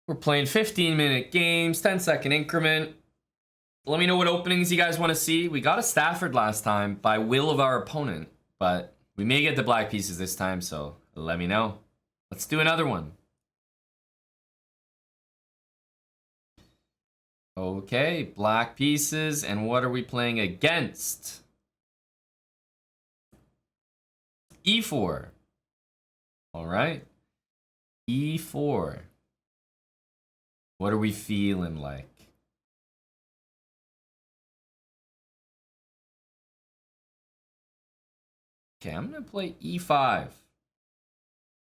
We're playing 15-minute games, 10-second increment. Let me know what openings you guys want to see. We got a Stafford last time by will of our opponent, but we may get the black pieces this time, so let me know. Let's do another one. Okay, black pieces, and what are we playing against? E4. All right. E4. What are we feeling like? Okay, I'm gonna play E5.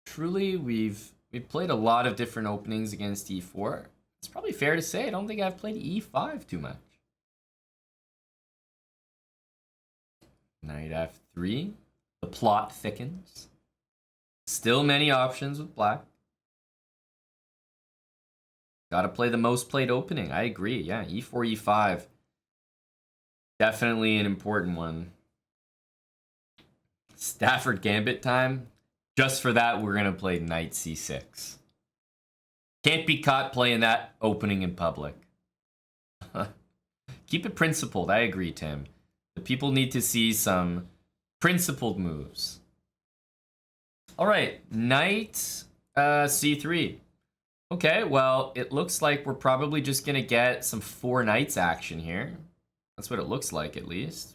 Truly, we've played a lot of different openings against E4. It's probably fair to say I don't think I've played E5 too much. Knight F3. The plot thickens. Still many options with black. Gotta play the most played opening. I agree. Yeah, E4, E5. Definitely an important one. Stafford Gambit time. Just for that, we're going to play Knight C6. Can't be caught playing that opening in public. Keep it principled. I agree, Tim. The people need to see some principled moves. All right, Knight C3. Okay, well, it looks like we're probably just going to get some 4 knights action here. That's what it looks like, at least.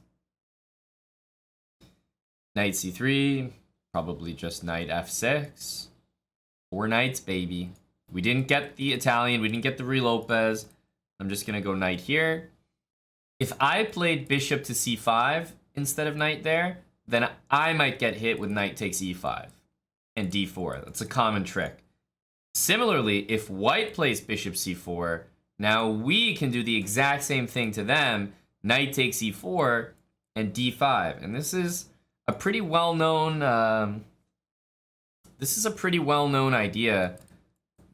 Knight C3, probably just Knight F6. 4 knights, baby. We didn't get the Italian, we didn't get the Ruy Lopez. I'm just going to go knight here. If I played bishop to C5 instead of knight there, then I might get hit with knight takes E5 and D4. That's a common trick. Similarly, if white plays bishop C4, now we can do the exact same thing to them. Knight takes E4 and D5. And this is a pretty well-known idea,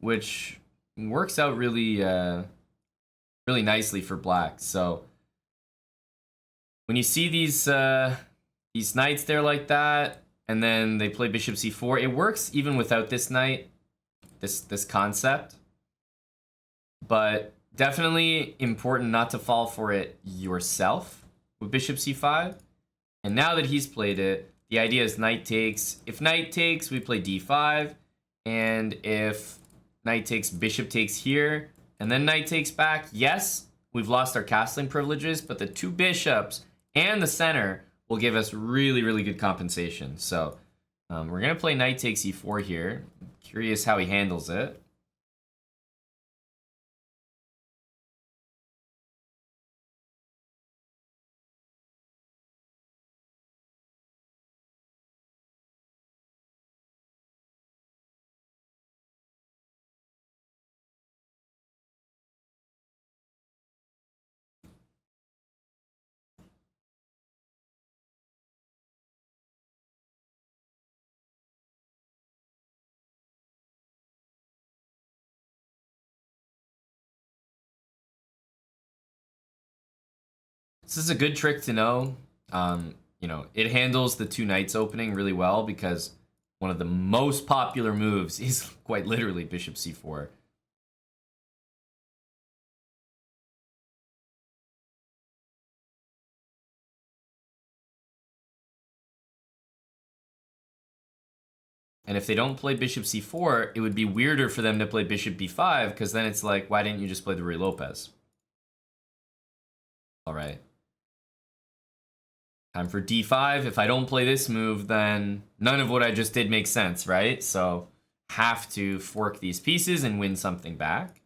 which works out really really nicely for black. So when you see these knights there like that, and then they play bishop C4, it works even without this knight, this concept. But definitely important not to fall for it yourself with bishop C5. And now that he's played it, the idea is knight takes. If knight takes, we play D5. And if knight takes, bishop takes here, and then knight takes back, yes, we've lost our castling privileges, but the 2 bishops and the center will give us really, really good compensation. So we're going to play knight takes E4 here. Curious how he handles it. This is a good trick to know. You know, it handles the 2 knights opening really well because one of the most popular moves is quite literally bishop C4. And if they don't play bishop C4, it would be weirder for them to play bishop B5 because then it's like, why didn't you just play the Ruy Lopez? All right. Time for D5. If I don't play this move, then none of what I just did makes sense, right? So have to fork these pieces and win something back.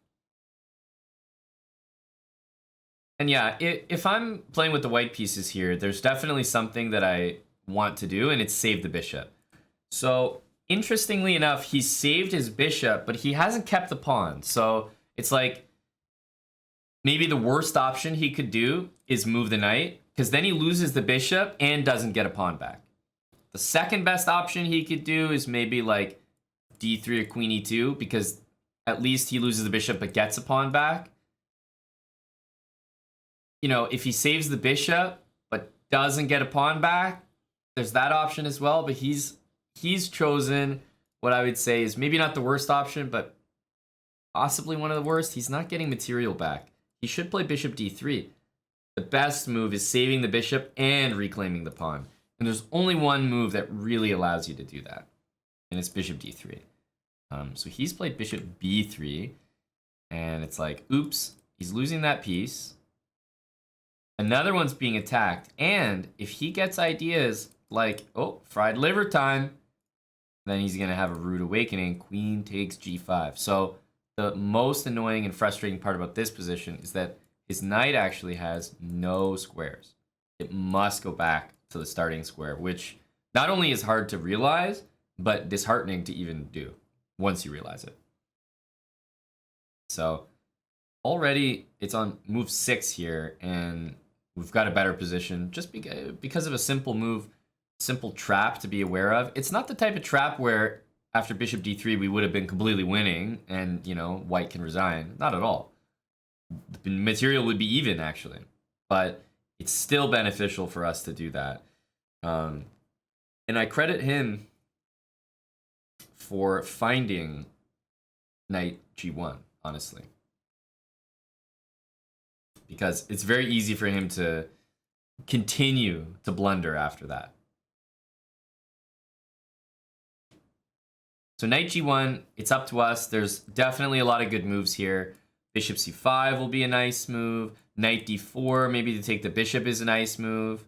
And yeah, if I'm playing with the white pieces here, there's definitely something that I want to do, and it's save the bishop. So interestingly enough, he's saved his bishop, but he hasn't kept the pawn. So it's like maybe the worst option he could do is move the knight, because then he loses the bishop and doesn't get a pawn back. The second best option he could do is maybe like D3 or Queen E2, because at least he loses the bishop but gets a pawn back. You know, if he saves the bishop but doesn't get a pawn back, there's that option as well. But he's chosen what I would say is maybe not the worst option, but possibly one of the worst. He's not getting material back. He should play bishop d3. The best move is saving the bishop and reclaiming the pawn. And there's only one move that really allows you to do that, and it's bishop d3. So he's played bishop b3, and it's like, oops, he's losing that piece. Another one's being attacked, and if he gets ideas like, oh, fried liver time, then he's going to have a rude awakening. Queen takes g5. So the most annoying and frustrating part about this position is that his knight actually has no squares. It must go back to the starting square, which not only is hard to realize, but disheartening to even do once you realize it. So already it's on move 6 here, and we've got a better position just because of a simple move, simple trap to be aware of. It's not the type of trap where after bishop d3 we would have been completely winning and, you know, white can resign. Not at all. The material would be even, actually. But it's still beneficial for us to do that. And I credit him for finding knight g1, honestly. Because it's very easy for him to continue to blunder after that. So knight g1, it's up to us. There's definitely a lot of good moves here. Bishop c5 will be a nice move. Knight d4, maybe to take the bishop is a nice move.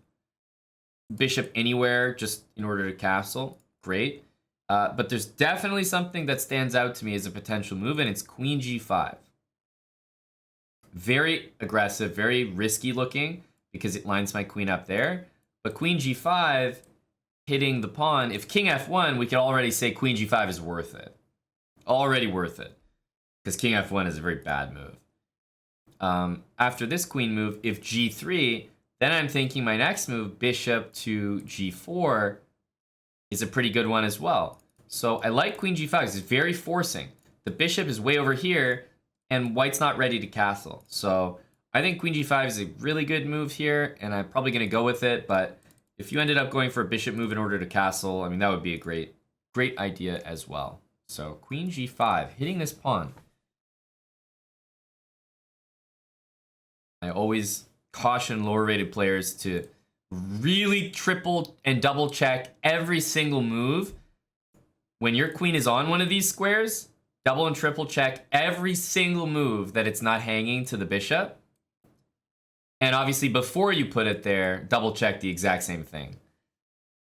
Bishop anywhere, just in order to castle. Great. But there's definitely something that stands out to me as a potential move, and it's queen g5. Very aggressive, very risky looking, because it lines my queen up there. But queen g5, hitting the pawn, if king f1, we could already say queen g5 is worth it. Already worth it. Because king f1 is a very bad move. After this queen move, if g3, then I'm thinking my next move, bishop to g4, is a pretty good one as well. So I like queen g5 because it's very forcing. The bishop is way over here, and white's not ready to castle. So I think queen g5 is a really good move here, and I'm probably going to go with it. But if you ended up going for a bishop move in order to castle, I mean, that would be a great idea as well. So queen g5, hitting this pawn. I always caution lower rated players to really triple and double check every single move. When your queen is on one of these squares, double and triple check every single move that it's not hanging to the bishop. And obviously before you put it there, double check the exact same thing.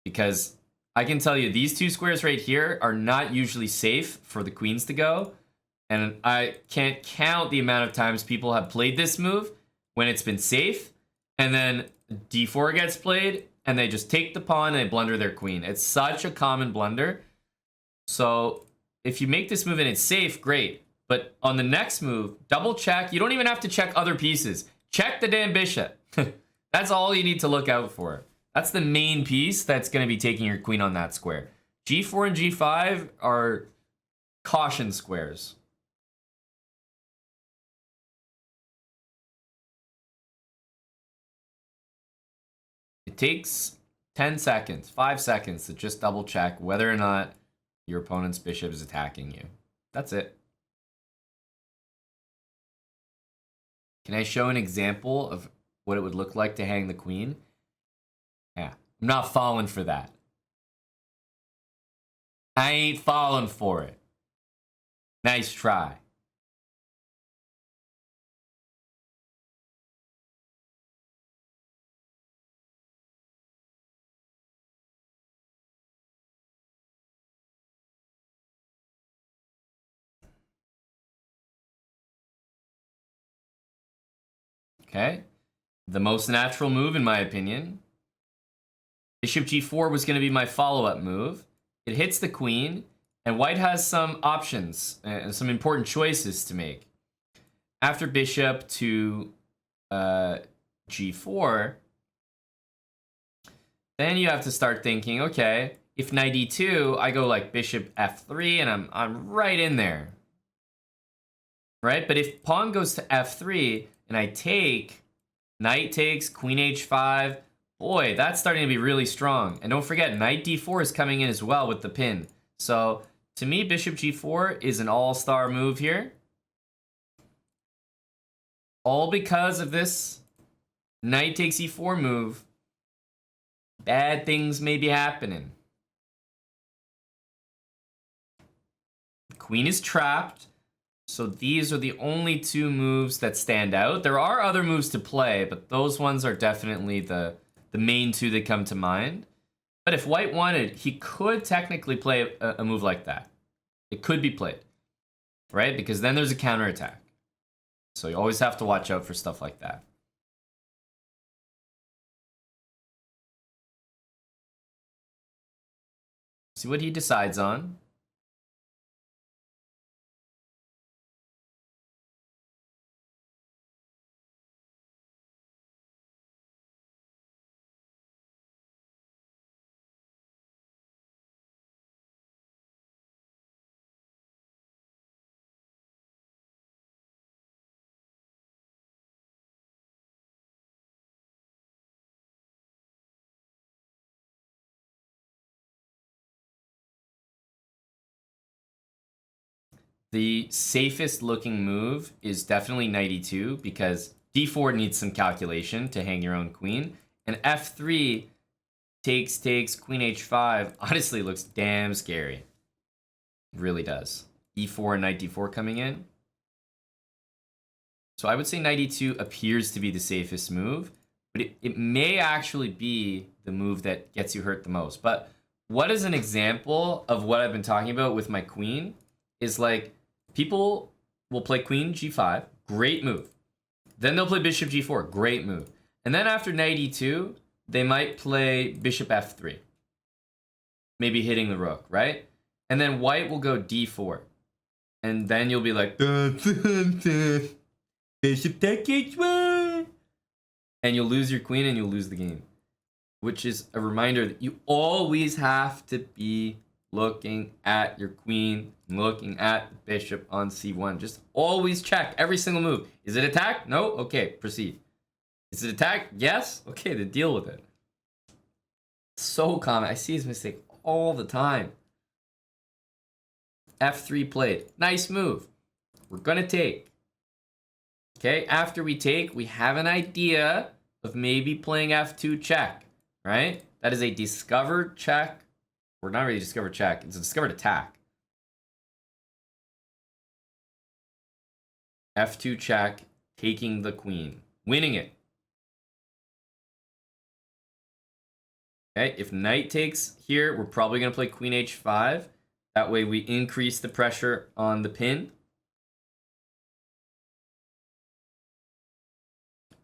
Because I can tell you these two squares right here are not usually safe for the queens to go. And I can't count the amount of times people have played this move when it's been safe, and then d4 gets played, and they just take the pawn and they blunder their queen. It's such a common blunder. So if you make this move and it's safe, great. But on the next move, double check. You don't even have to check other pieces. Check the damn bishop. That's all you need to look out for. That's the main piece that's going to be taking your queen on that square. g4 and g5 are caution squares. It takes 10 seconds, 5 seconds to just double check whether or not your opponent's bishop is attacking you. That's it. Can I show an example of what it would look like to hang the queen? Yeah, I'm not falling for that. I ain't falling for it. Nice try. Okay, the most natural move in my opinion. Bishop g4 was going to be my follow-up move. It hits the queen, and white has some options and some important choices to make. After bishop to g4, then you have to start thinking, okay, if knight e2, I go like bishop f3, and I'm right in there. Right? But if pawn goes to f3, and I take, knight takes, queen h5, boy, that's starting to be really strong. And don't forget, knight d4 is coming in as well with the pin. So to me, bishop g4 is an all-star move here. All because of this knight takes e4 move. Bad things may be happening. The queen is trapped. So these are the only two moves that stand out. There are other moves to play, but those ones are definitely the main two that come to mind. But if white wanted, he could technically play a move like that. It could be played, right? Because then there's a counterattack. So you always have to watch out for stuff like that. See what he decides on. The safest looking move is definitely knight e2 because d4 needs some calculation to hang your own queen. And f3 takes, queen h5 honestly looks damn scary. It really does. e4 and knight d4 coming in. So I would say knight e2 appears to be the safest move, but it may actually be the move that gets you hurt the most. But what is an example of what I've been talking about with my queen is like people will play queen g5, great move. Then they'll play bishop g4, great move. And then after knight e2, they might play bishop f3, maybe hitting the rook, right? And then white will go d4. And then you'll be like, bishop take h1. And you'll lose your queen and you'll lose the game. Which is a reminder that you always have to be looking at your queen, looking at the bishop on c1. Just always check every single move. Is it attack? No? Okay, proceed. Is it attack? Yes? Okay, then deal with it. So common. I see this mistake all the time. f3 played. Nice move. We're gonna take. Okay, after we take, we have an idea of maybe playing f2 check, right? That is a discovered check. Or not really discovered check. It's a discovered attack. f2 check, taking the queen, winning it. Okay, if knight takes here, we're probably going to play queen h5. That way we increase the pressure on the pin.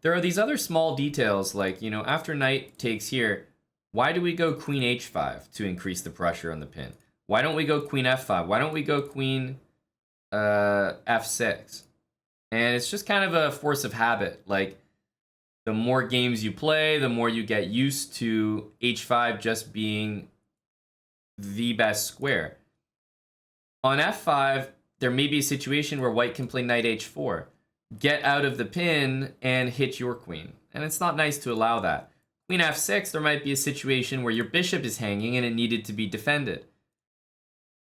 There are these other small details, like, you know, after knight takes here, why do we go queen h5 to increase the pressure on the pin? Why don't we go queen f5? Why don't we go queen f6? And it's just kind of a force of habit. Like, the more games you play, the more you get used to h5 just being the best square. On f5, there may be a situation where white can play knight h4. Get out of the pin and hit your queen. And it's not nice to allow that. Queen f6, there might be a situation where your bishop is hanging and it needed to be defended.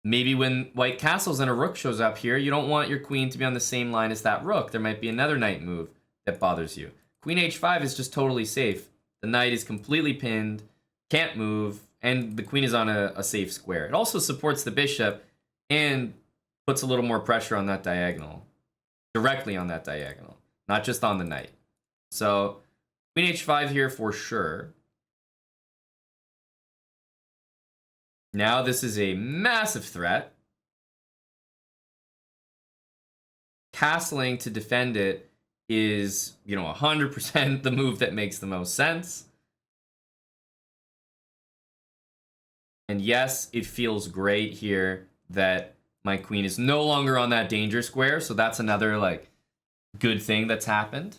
Maybe when white castles and a rook shows up here, you don't want your queen to be on the same line as that rook. There might be another knight move that bothers you. Queen h5 is just totally safe. The knight is completely pinned, can't move, and the queen is on a safe square. It also supports the bishop and puts a little more pressure on that diagonal. Directly on that diagonal, not just on the knight. So queen h5 here for sure. Now this is a massive threat. Castling to defend it is, 100% the move that makes the most sense. And yes, it feels great here that my queen is no longer on that danger square, so that's another, like, good thing that's happened.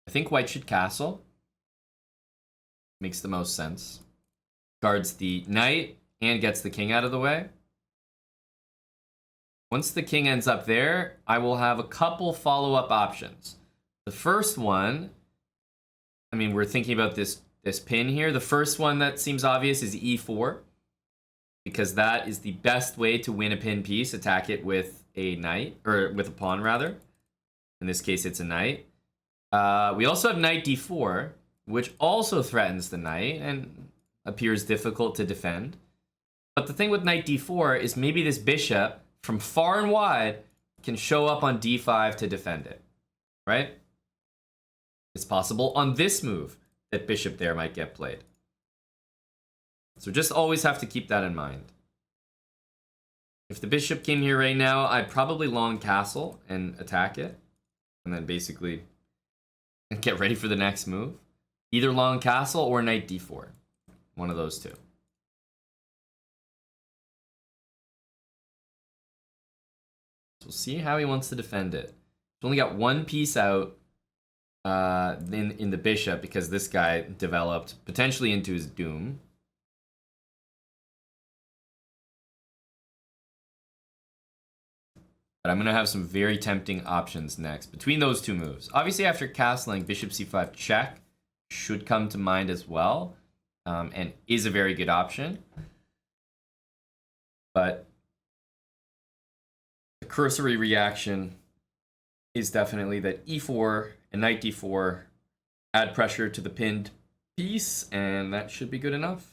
I think white should castle. Makes the most sense. Guards the knight, and gets the king out of the way. Once the king ends up there, I will have a couple follow-up options. The first one, I mean, we're thinking about this pin here. The first one that seems obvious is e4, because that is the best way to win a pin piece. Attack it with a knight, or with a pawn rather. In this case, it's a knight. We also have knight d4, which also threatens the knight and appears difficult to defend. But the thing with knight d4 is maybe this bishop from far and wide can show up on d5 to defend it, right? It's possible on this move that bishop there might get played. So just always have to keep that in mind. If the bishop came here right now, I'd probably long castle and attack it. And then basically get ready for the next move. Either long castle or knight d4. One of those two. So we'll see how he wants to defend it. He's only got one piece out in the bishop because this guy developed potentially into his doom. But I'm going to have some very tempting options next between those two moves. Obviously, after castling, bishop c5 check should come to mind as well, and is a very good option. But the cursory reaction is definitely that e4 and knight d4 add pressure to the pinned piece, and that should be good enough.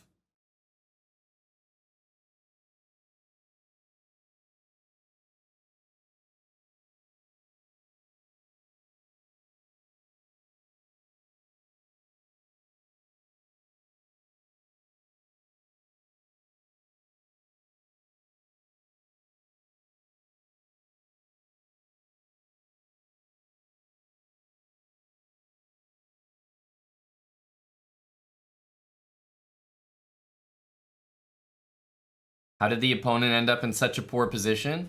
How did the opponent end up in such a poor position?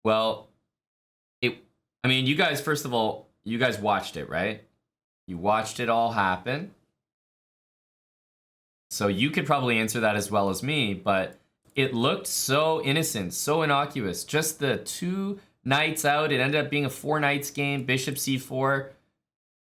Well, I mean, you guys, first of all, you guys watched it, right? You watched it all happen. So you could probably answer that as well as me, but it looked so innocent, so innocuous. Just the two knights out, it ended up being a 4 knights game, bishop c4.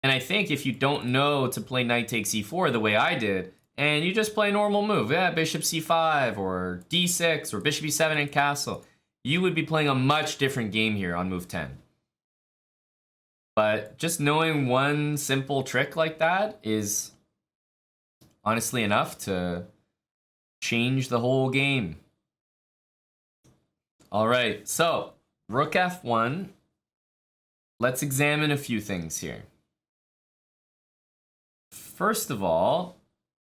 And I think if you don't know to play knight takes e4 the way I did, and you just play a normal move, yeah, bishop c5 or d6 or bishop e7 and castle, you would be playing a much different game here on move 10. But just knowing one simple trick like that is honestly enough to change the whole game. All right, so rook f1. Let's examine a few things here. First of all,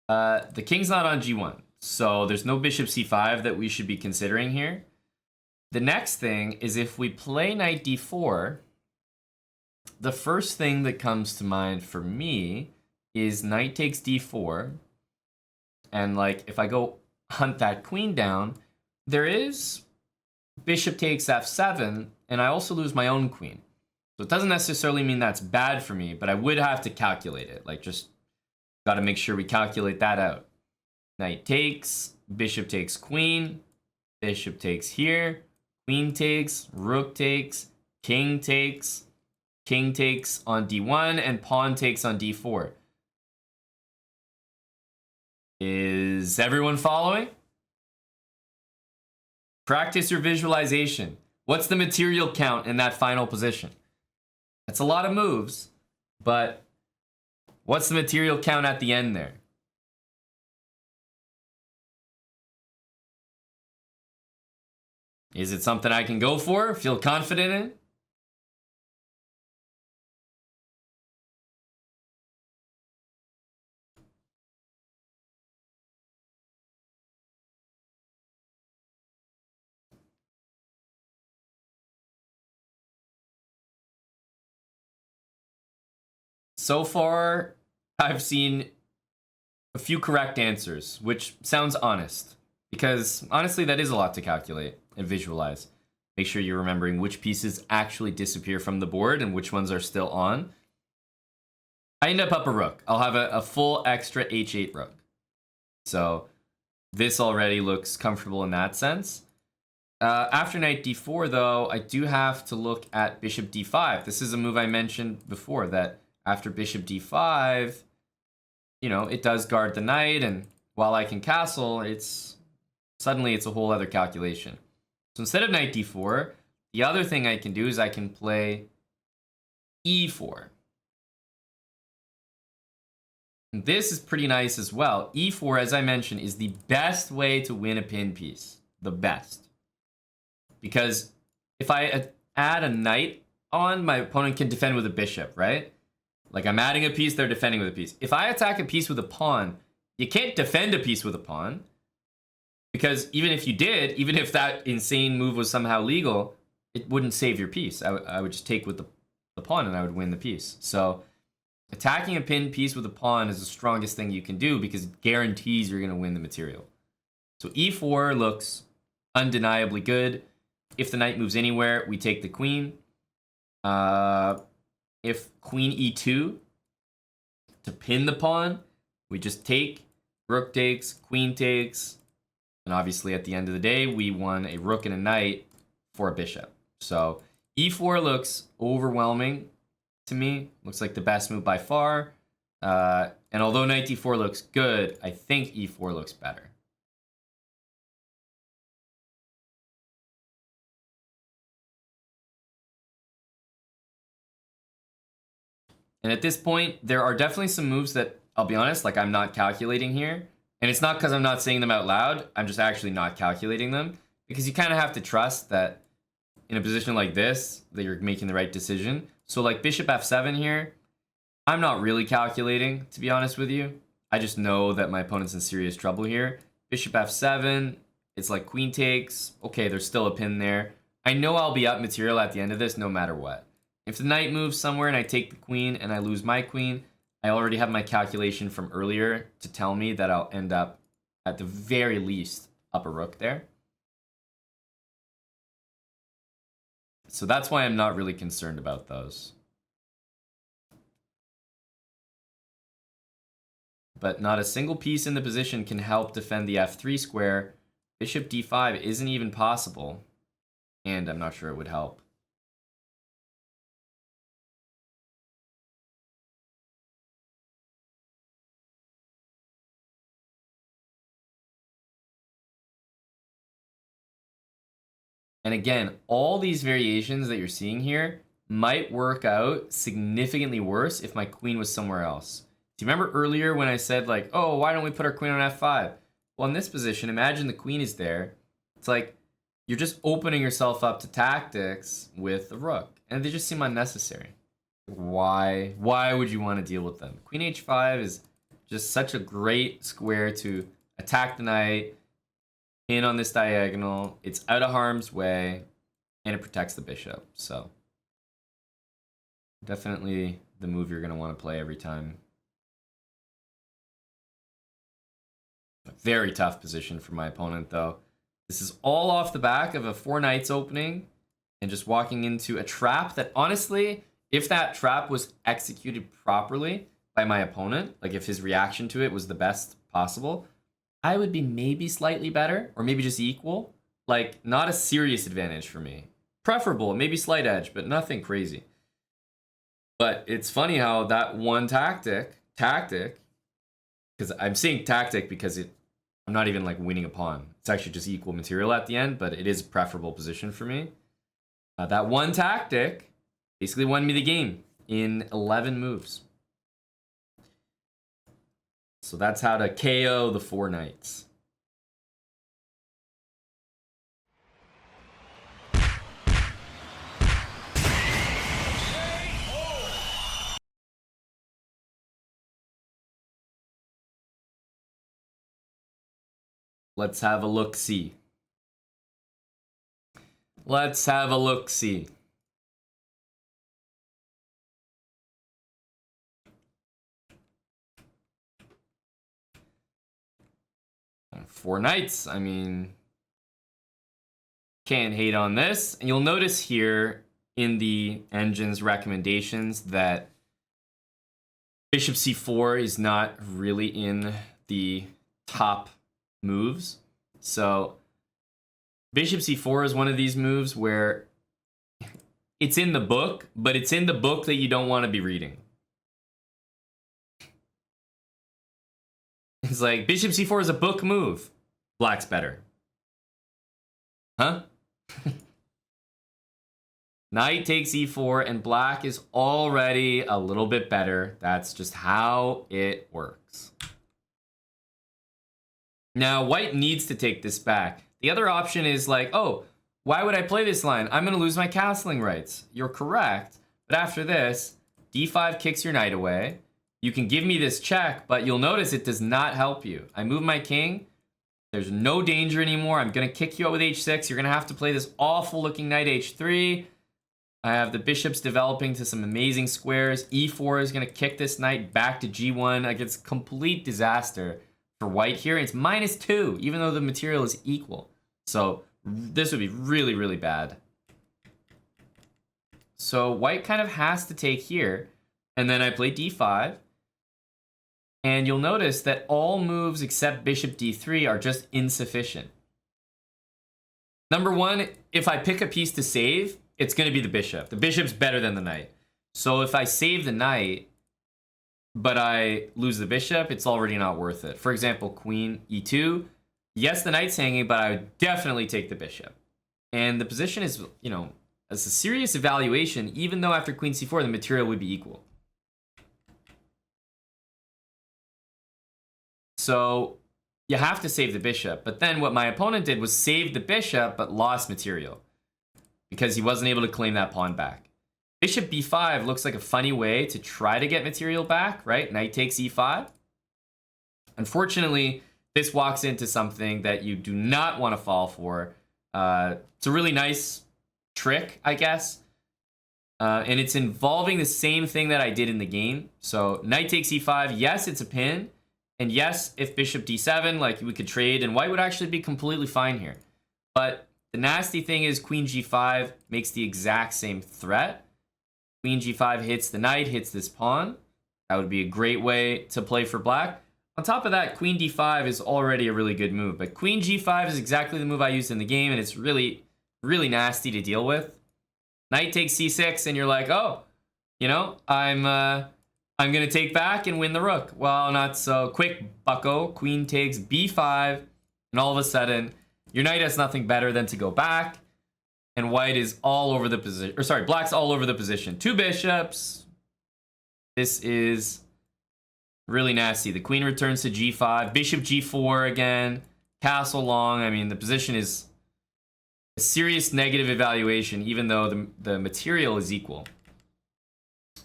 the king's not on g1, so there's no bishop c5 that we should be considering here. The next thing is if we play knight d4, the first thing that comes to mind for me is knight takes d4, and like if I go hunt that queen down, there is bishop takes f7, and I also lose my own queen. So it doesn't necessarily mean that's bad for me, but I would have to calculate it, like just got to make sure we calculate that out. Knight takes, bishop takes queen, bishop takes here, queen takes, rook takes, king takes on d1, and pawn takes on d4. Is everyone following? Practice your visualization. What's the material count in that final position? That's a lot of moves, but what's the material count at the end there? Is it something I can go for, feel confident in? So far, I've seen a few correct answers, which sounds honest. Because honestly, that is a lot to calculate and visualize. Make sure you're remembering which pieces actually disappear from the board and which ones are still on. I end up a rook. I'll have a full extra h8 rook. So this already looks comfortable in that sense. After knight d4, though, I do have to look at bishop d5. This is a move I mentioned before, that after bishop d5, you know, it does guard the knight, and while I can castle, suddenly it's a whole other calculation. So instead of knight d4, the other thing I can do is I can play e4. And this is pretty nice as well. e4, as I mentioned, is the best way to win a pin piece. The best. Because if I add a knight on, my opponent can defend with a bishop, right? Like, I'm adding a piece, they're defending with a piece. If I attack a piece with a pawn, you can't defend a piece with a pawn. Because even if you did, even if that insane move was somehow legal, it wouldn't save your piece. I would just take with the pawn and I would win the piece. So attacking a pinned piece with a pawn is the strongest thing you can do because it guarantees you're going to win the material. So e4 looks undeniably good. If the knight moves anywhere, we take the queen. If queen e2 to pin the pawn, we just take, rook takes, queen takes, and obviously at the end of the day, we won a rook and a knight for a bishop. So e4 looks overwhelming to me. Looks like the best move by far. And although knight d4 looks good, I think e4 looks better. And at this point, there are definitely some moves that, I'll be honest, like I'm not calculating here. And it's not because I'm not saying them out loud. I'm just actually not calculating them. Because you kind of have to trust that in a position like this, that you're making the right decision. So like bishop f7 here, I'm not really calculating, to be honest with you. I just know that my opponent's in serious trouble here. Bishop f7, it's like queen takes. Okay, there's still a pin there. I know I'll be up material at the end of this no matter what. If the knight moves somewhere and I take the queen and I lose my queen, I already have my calculation from earlier to tell me that I'll end up, at the very least, up a rook there. So that's why I'm not really concerned about those. But not a single piece in the position can help defend the f3 square. Bishop d5 isn't even possible. And I'm not sure it would help. And again, all these variations that you're seeing here might work out significantly worse if my queen was somewhere else. Do you remember earlier when I said like, oh, why don't we put our queen on f5? Well, in this position, imagine the queen is there. It's like you're just opening yourself up to tactics with the rook. And they just seem unnecessary. Why would you want to deal with them? Queen h5 is just such a great square to attack the knight, in on this diagonal. It's out of harm's way, and it protects the bishop. So definitely the move you're going to want to play every time. A very tough position for my opponent, though. This is all off the back of a 4 knights opening and just walking into a trap that, honestly, if that trap was executed properly by my opponent, like if his reaction to it was the best possible, I would be maybe slightly better, or maybe just equal. Like, not a serious advantage for me. Preferable, maybe slight edge, but nothing crazy. But it's funny how that one tactic, because I'm saying tactic because I'm not even like winning a pawn. It's actually just equal material at the end, but it is a preferable position for me. That one tactic basically won me the game in 11 moves. So that's how to KO the 4 knights. Let's have a look-see. Let's have a look-see. Four knights, I mean, can't hate on this. And you'll notice here in the engine's recommendations that bishop c4 is not really in the top moves. So bishop c4 is one of these moves where it's in the book, but it's in the book that you don't want to be reading. It's like bishop c4 is a book move. Black's better. Huh? Knight takes e4, and black is already a little bit better. That's just how it works. Now, white needs to take this back. The other option is like, oh, why would I play this line? I'm going to lose my castling rights. You're correct. But after this, d5 kicks your knight away. You can give me this check, but you'll notice it does not help you. I move my king. There's no danger anymore. I'm going to kick you out with h6. You're going to have to play this awful looking knight h3. I have the bishops developing to some amazing squares. e4 is going to kick this knight back to g1. Like, it's complete disaster for white here. It's -2, even though the material is equal. So this would be really, really bad. So white kind of has to take here. And then I play d5. And you'll notice that all moves except bishop d3 are just insufficient. Number one, if I pick a piece to save, it's going to be the bishop. The bishop's better than the knight. So if I save the knight, but I lose the bishop, it's already not worth it. For example, queen e2. Yes, the knight's hanging, but I would definitely take the bishop. And the position is, you know, as a serious evaluation, even though after queen c4, the material would be equal. So you have to save the bishop. But then what my opponent did was save the bishop, but lost material, because he wasn't able to claim that pawn back. Bishop b5 looks like a funny way to try to get material back, right? Knight takes e5. Unfortunately, this walks into something that you do not want to fall for. It's a really nice trick, I guess. And it's involving the same thing that I did in the game. So knight takes e5. Yes, it's a pin. And yes, if bishop d7, like, we could trade, and white would actually be completely fine here. But the nasty thing is queen g5 makes the exact same threat. Queen g5 hits the knight, hits this pawn. That would be a great way to play for black. On top of that, queen d5 is already a really good move. But queen g5 is exactly the move I used in the game, and it's really, really nasty to deal with. Knight takes c6, and you're like, oh, you know, I'm going to take back and win the rook. Well, not so quick, bucko. Queen takes b5, and all of a sudden, your knight has nothing better than to go back, and white is all over the position. Or sorry, black's all over the position. 2 bishops. This is really nasty. The queen returns to g5. Bishop g4 again. Castle long. I mean, the position is a serious negative evaluation, even though the material is equal.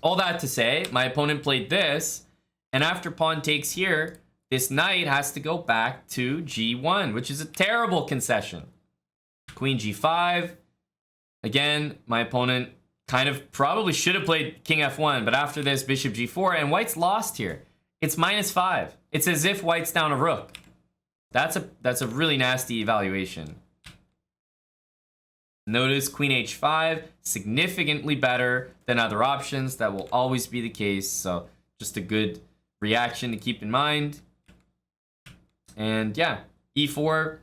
All that to say, my opponent played this, and after pawn takes here, this knight has to go back to g1, which is a terrible concession. Queen g5. Again, my opponent kind of probably should have played king f1, but after this, bishop g4, and white's lost here. It's -5. It's as if white's down a rook. That's a really nasty evaluation. Notice queen h5, significantly better than other options. That will always be the case, so just a good reaction to keep in mind. And yeah, e4,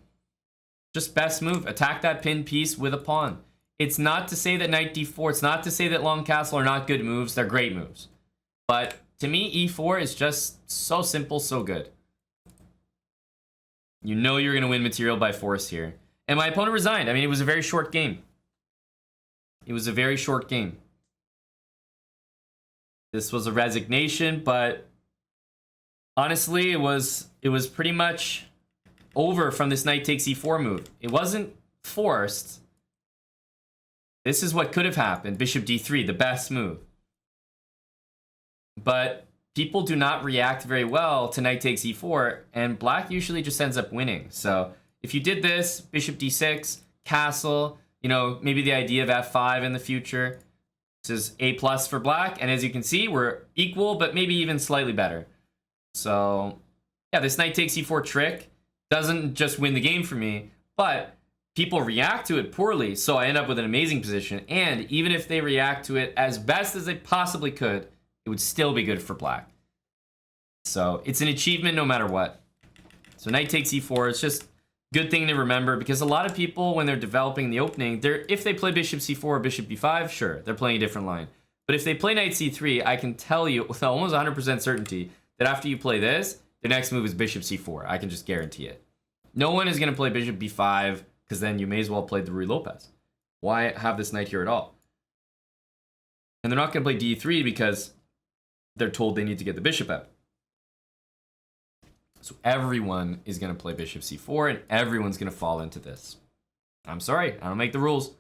just best move. Attack that pinned piece with a pawn. It's not to say that knight d4, it's not to say that long castle are not good moves. They're great moves. But to me, e4 is just so simple, so good. You know you're going to win material by force here. And my opponent resigned. I mean, it was a very short game. It was a very short game. This was a resignation, but honestly, it was pretty much over from this knight takes e4 move. It wasn't forced. This is what could have happened. Bishop d3, the best move. But people do not react very well to knight takes e4, and black usually just ends up winning. So if you did this, bishop d6, castle, you know, maybe the idea of f5 in the future. This is A+ for black, and as you can see, we're equal, but maybe even slightly better. So yeah, this knight takes e4 trick doesn't just win the game for me, but people react to it poorly, so I end up with an amazing position. And even if they react to it as best as they possibly could, it would still be good for black. So it's an achievement no matter what. So knight takes e4. It's just good thing to remember because a lot of people, when they're developing the opening, if they play bishop c4 or bishop b5, sure, they're playing a different line. But if they play knight c3, I can tell you with almost 100% certainty that after you play this, the next move is bishop c4. I can just guarantee it. No one is going to play bishop b5 because then you may as well play the Ruy Lopez. Why have this knight here at all? And they're not going to play d3 because they're told they need to get the bishop out. So everyone is going to play bishop c4 and everyone's going to fall into this. I'm sorry, I don't make the rules.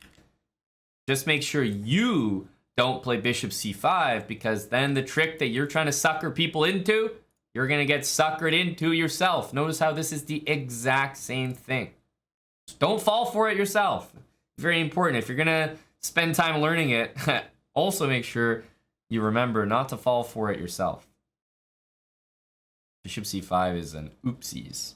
Just make sure you don't play bishop c5 because then the trick that you're trying to sucker people into, you're going to get suckered into yourself. Notice how this is the exact same thing. Just don't fall for it yourself. Very important. If you're going to spend time learning it, also make sure you remember not to fall for it yourself. Bishop c5 is an oopsies.